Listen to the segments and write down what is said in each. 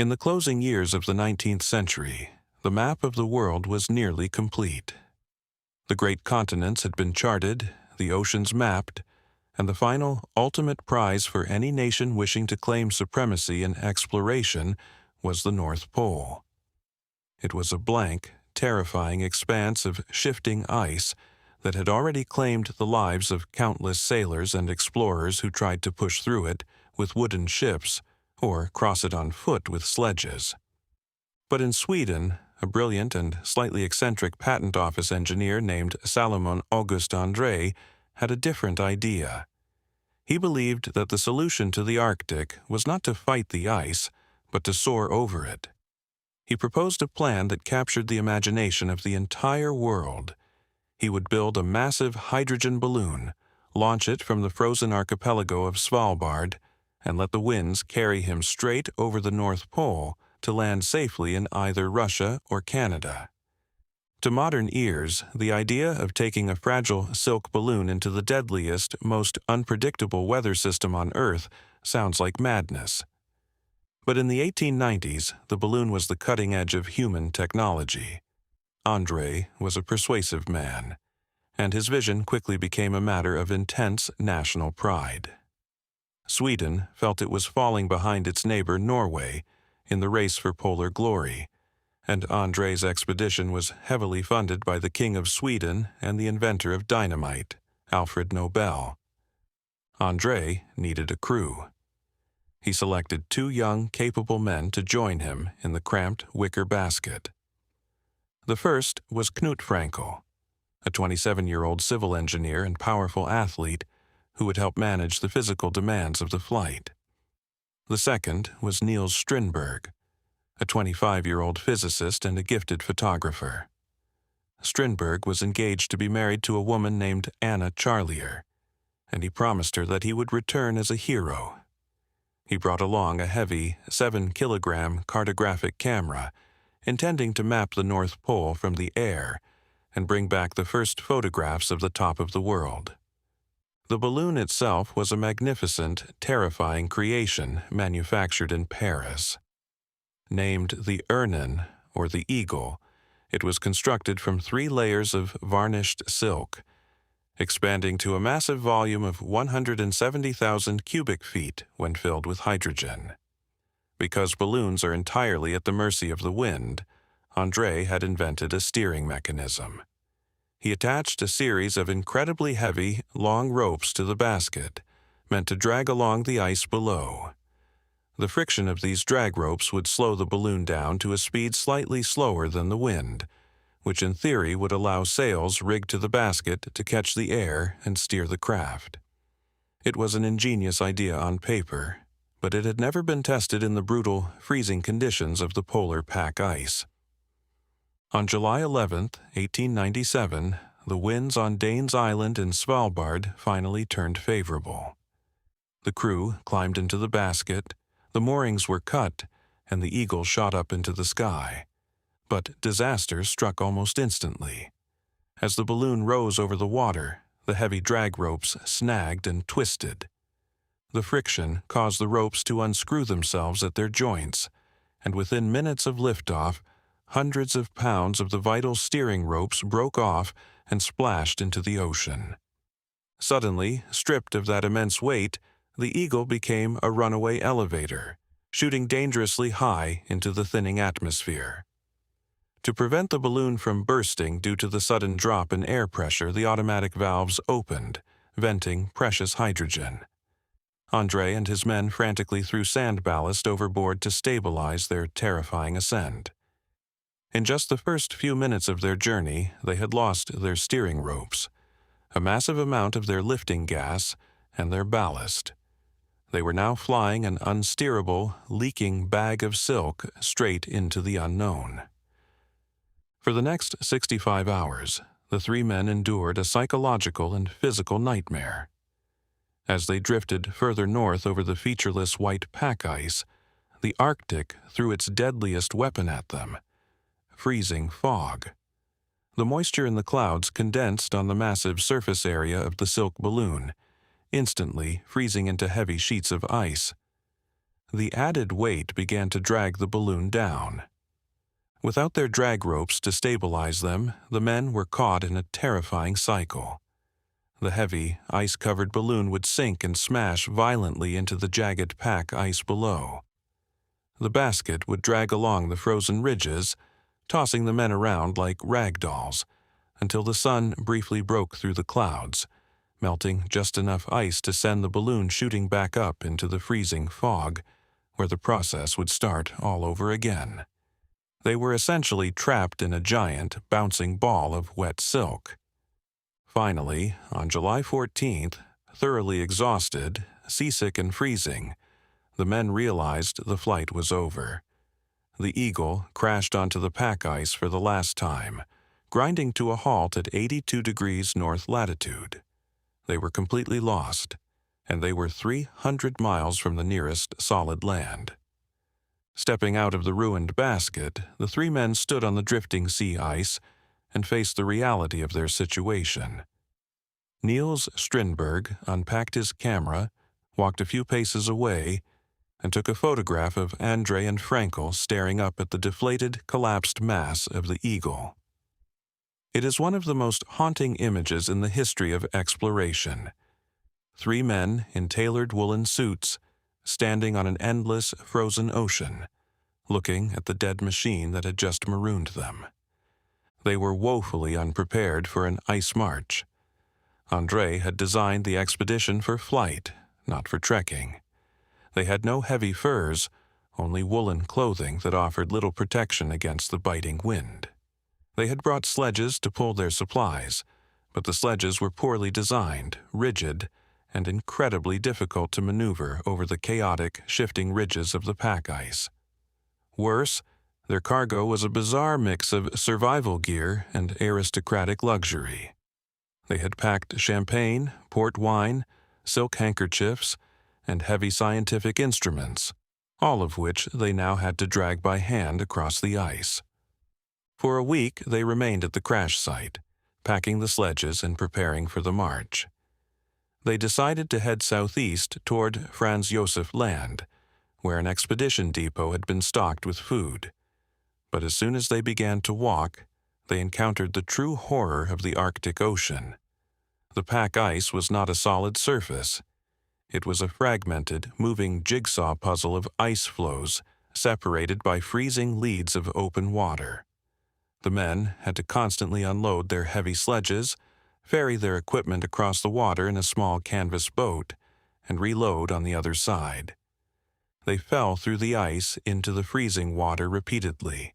In the closing years of the 19th century, the map of the world was nearly complete. The great continents had been charted, the oceans mapped, and the final, ultimate prize for any nation wishing to claim supremacy in exploration was the North Pole. It was a blank, terrifying expanse of shifting ice that had already claimed the lives of countless sailors and explorers who tried to push through it with wooden ships or cross it on foot with sledges. But in Sweden, a brilliant and slightly eccentric patent office engineer named Salomon August Andrée had a different idea. He believed that the solution to the Arctic was not to fight the ice, but to soar over it. He proposed a plan that captured the imagination of the entire world. He would build a massive hydrogen balloon, launch it from the frozen archipelago of Svalbard, and let the winds carry him straight over the North Pole to land safely in either Russia or Canada. To modern ears, the idea of taking a fragile silk balloon into the deadliest, most unpredictable weather system on Earth sounds like madness. But in the 1890s, the balloon was the cutting edge of human technology. Andrée was a persuasive man, and his vision quickly became a matter of intense national pride. Sweden felt it was falling behind its neighbor Norway in the race for polar glory, and Andrée's expedition was heavily funded by the King of Sweden and the inventor of dynamite, Alfred Nobel. Andrée needed a crew. He selected 2 young, capable men to join him in the cramped wicker basket. The first was Knut Frankel, a 27-year-old civil engineer and powerful athlete who would help manage the physical demands of the flight. The second was Niels Strindberg, a 25-year-old physicist and a gifted photographer. Strindberg was engaged to be married to a woman named Anna Charlier, and he promised her that he would return as a hero. He brought along a heavy 7-kilogram cartographic camera, intending to map the North Pole from the air and bring back the first photographs of the top of the world. The balloon itself was a magnificent, terrifying creation manufactured in Paris. Named the Ursine, or the Eagle, it was constructed from 3 layers of varnished silk, expanding to a massive volume of 170,000 cubic feet when filled with hydrogen. Because balloons are entirely at the mercy of the wind, Andrée had invented a steering mechanism. He attached a series of incredibly heavy, long ropes to the basket, meant to drag along the ice below. The friction of these drag ropes would slow the balloon down to a speed slightly slower than the wind, which in theory would allow sails rigged to the basket to catch the air and steer the craft. It was an ingenious idea on paper, but it had never been tested in the brutal, freezing conditions of the polar pack ice. On July 11, 1897, the winds on Danes Island in Svalbard finally turned favorable. The crew climbed into the basket, the moorings were cut, and the Eagle shot up into the sky. But disaster struck almost instantly. As the balloon rose over the water, the heavy drag ropes snagged and twisted. The friction caused the ropes to unscrew themselves at their joints, and within minutes of liftoff, hundreds of pounds of the vital steering ropes broke off and splashed into the ocean. Suddenly, stripped of that immense weight, the Eagle became a runaway elevator, shooting dangerously high into the thinning atmosphere. To prevent the balloon from bursting due to the sudden drop in air pressure, the automatic valves opened, venting precious hydrogen. Andrée and his men frantically threw sand ballast overboard to stabilize their terrifying ascent. In just the first few minutes of their journey, they had lost their steering ropes, a massive amount of their lifting gas, and their ballast. They were now flying an unsteerable, leaking bag of silk straight into the unknown. For the next 65 hours, the 3 men endured a psychological and physical nightmare. As they drifted further north over the featureless white pack ice, the Arctic threw its deadliest weapon at them: freezing fog. The moisture in the clouds condensed on the massive surface area of the silk balloon, instantly freezing into heavy sheets of ice. The added weight began to drag the balloon down. Without their drag ropes to stabilize them, the men were caught in a terrifying cycle. The heavy, ice-covered balloon would sink and smash violently into the jagged pack ice below. The basket would drag along the frozen ridges, tossing the men around like rag dolls, until the sun briefly broke through the clouds, melting just enough ice to send the balloon shooting back up into the freezing fog, where the process would start all over again. They were essentially trapped in a giant, bouncing ball of wet silk. Finally, on July 14th, thoroughly exhausted, seasick and freezing, the men realized the flight was over. The Eagle crashed onto the pack ice for the last time, grinding to a halt at 82 degrees north latitude. They were completely lost, and they were 300 miles from the nearest solid land. Stepping out of the ruined basket, the three men stood on the drifting sea ice and faced the reality of their situation. Niels Strindberg unpacked his camera, walked a few paces away, and took a photograph of Andrée and Frankel staring up at the deflated, collapsed mass of the Eagle. It is one of the most haunting images in the history of exploration. Three men in tailored woolen suits, standing on an endless, frozen ocean, looking at the dead machine that had just marooned them. They were woefully unprepared for an ice march. Andrée had designed the expedition for flight, not for trekking. They had no heavy furs, only woolen clothing that offered little protection against the biting wind. They had brought sledges to pull their supplies, but the sledges were poorly designed, rigid, and incredibly difficult to maneuver over the chaotic, shifting ridges of the pack ice. Worse, their cargo was a bizarre mix of survival gear and aristocratic luxury. They had packed champagne, port wine, silk handkerchiefs, and heavy scientific instruments, all of which they now had to drag by hand across the ice. For a week they remained at the crash site, packing the sledges and preparing for the march. They decided to head southeast toward Franz Josef Land, where an expedition depot had been stocked with food. But as soon as they began to walk, they encountered the true horror of the Arctic Ocean. The pack ice was not a solid surface. It was a fragmented, moving jigsaw puzzle of ice floes, separated by freezing leads of open water. The men had to constantly unload their heavy sledges, ferry their equipment across the water in a small canvas boat, and reload on the other side. They fell through the ice into the freezing water repeatedly.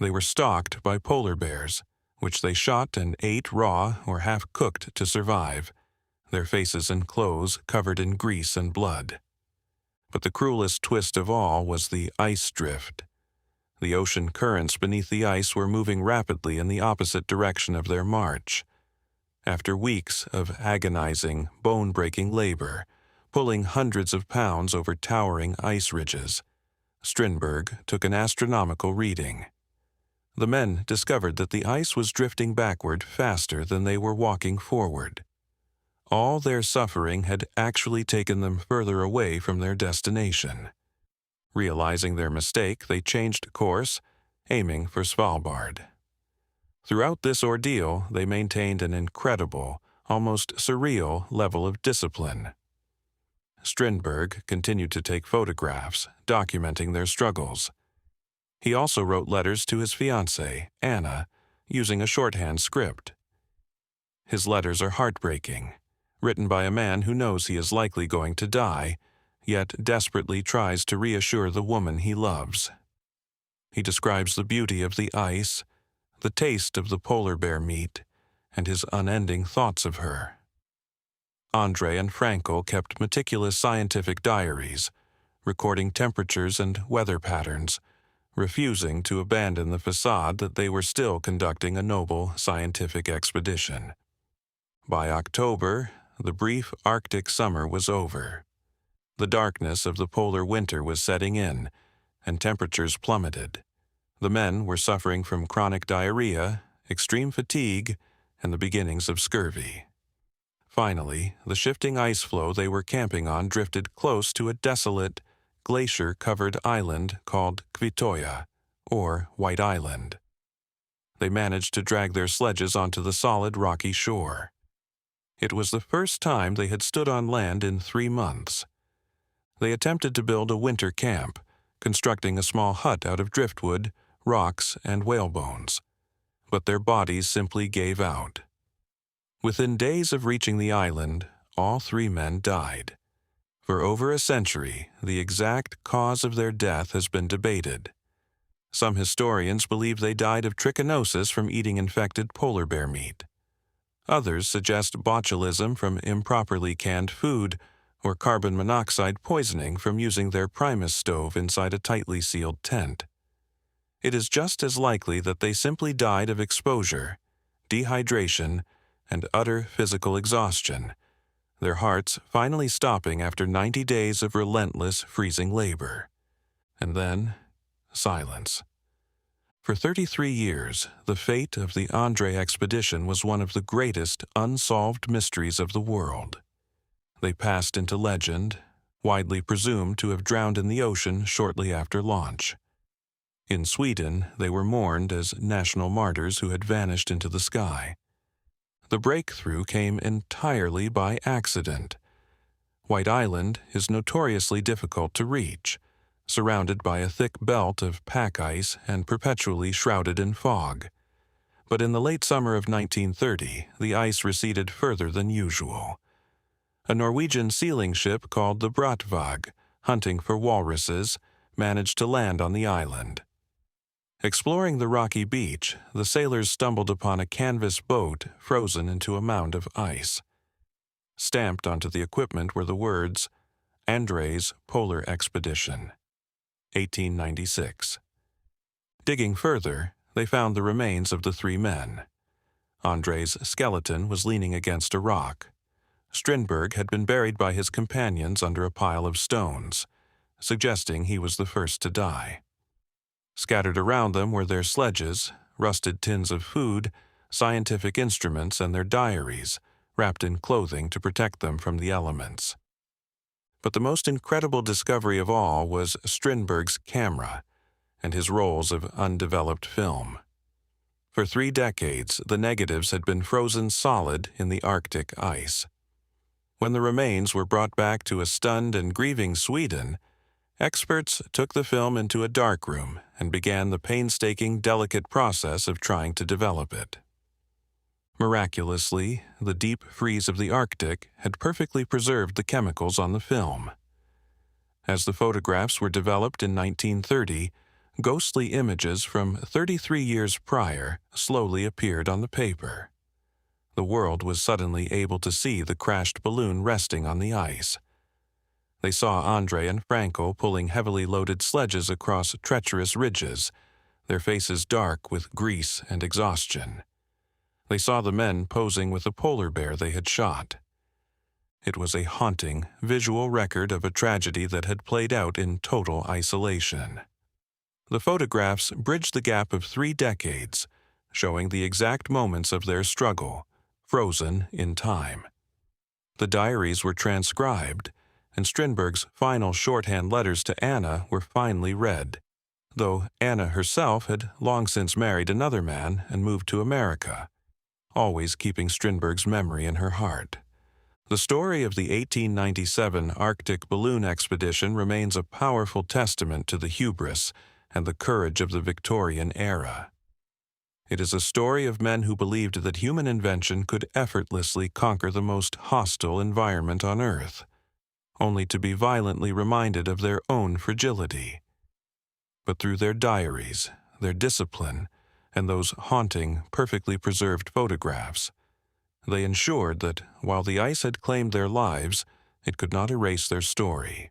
They were stalked by polar bears, which they shot and ate raw or half-cooked to survive, their faces and clothes covered in grease and blood. But the cruelest twist of all was the ice drift. The ocean currents beneath the ice were moving rapidly in the opposite direction of their march. After weeks of agonizing, bone-breaking labor, pulling hundreds of pounds over towering ice ridges, Strindberg took an astronomical reading. The men discovered that the ice was drifting backward faster than they were walking forward. All their suffering had actually taken them further away from their destination. Realizing their mistake, they changed course, aiming for Svalbard. Throughout this ordeal, they maintained an incredible, almost surreal level of discipline. Strindberg continued to take photographs, documenting their struggles. He also wrote letters to his fiancée, Anna, using a shorthand script. His letters are heartbreaking, written by a man who knows he is likely going to die, yet desperately tries to reassure the woman he loves. He describes the beauty of the ice, the taste of the polar bear meat, and his unending thoughts of her. Andrée and Frankel kept meticulous scientific diaries, recording temperatures and weather patterns, refusing to abandon the facade that they were still conducting a noble scientific expedition. By October, the brief Arctic summer was over. The darkness of the polar winter was setting in, and temperatures plummeted. The men were suffering from chronic diarrhea, extreme fatigue, and the beginnings of scurvy. Finally, the shifting ice floe they were camping on drifted close to a desolate, glacier-covered island called Kvitoya, or White Island. They managed to drag their sledges onto the solid rocky shore. It was the first time they had stood on land in 3 months. They attempted to build a winter camp, constructing a small hut out of driftwood, rocks, and whale bones. But their bodies simply gave out. Within days of reaching the island, all 3 men died. For over a century, the exact cause of their death has been debated. Some historians believe they died of trichinosis from eating infected polar bear meat. Others suggest botulism from improperly canned food or carbon monoxide poisoning from using their Primus stove inside a tightly sealed tent. It is just as likely that they simply died of exposure, dehydration, and utter physical exhaustion, their hearts finally stopping after 90 days of relentless freezing labor. And then, silence. For 33 years, the fate of the Andrée expedition was one of the greatest unsolved mysteries of the world. They passed into legend, widely presumed to have drowned in the ocean shortly after launch. In Sweden, they were mourned as national martyrs who had vanished into the sky. The breakthrough came entirely by accident. White Island is notoriously difficult to reach, surrounded by a thick belt of pack ice and perpetually shrouded in fog. But in the late summer of 1930, the ice receded further than usual. A Norwegian sealing ship called the Brattvåg, hunting for walruses, managed to land on the island. Exploring the rocky beach, the sailors stumbled upon a canvas boat frozen into a mound of ice. Stamped onto the equipment were the words, Andrée's Polar Expedition, 1896. Digging further, they found the remains of the 3 men. Andrée's skeleton was leaning against a rock. Strindberg had been buried by his companions under a pile of stones, suggesting he was the first to die. Scattered around them were their sledges, rusted tins of food, scientific instruments, and their diaries, wrapped in clothing to protect them from the elements. But the most incredible discovery of all was Strindberg's camera and his rolls of undeveloped film. For 3 decades, the negatives had been frozen solid in the Arctic ice. When the remains were brought back to a stunned and grieving Sweden, experts took the film into a darkroom and began the painstaking, delicate process of trying to develop it. Miraculously, the deep freeze of the Arctic had perfectly preserved the chemicals on the film. As the photographs were developed in 1930, ghostly images from 33 years prior slowly appeared on the paper. The world was suddenly able to see the crashed balloon resting on the ice. They saw Andrée and Frankel pulling heavily loaded sledges across treacherous ridges, their faces dark with grease and exhaustion. They saw the men posing with a polar bear they had shot. It was a haunting, visual record of a tragedy that had played out in total isolation. The photographs bridged the gap of 3 decades, showing the exact moments of their struggle, frozen in time. The diaries were transcribed, and Strindberg's final shorthand letters to Anna were finally read, though Anna herself had long since married another man and moved to America, always keeping Strindberg's memory in her heart. The story of the 1897 Arctic balloon expedition remains a powerful testament to the hubris and the courage of the Victorian era. It is a story of men who believed that human invention could effortlessly conquer the most hostile environment on Earth, only to be violently reminded of their own fragility. But through their diaries, their discipline, and those haunting, perfectly preserved photographs, they ensured that while the ice had claimed their lives, it could not erase their story.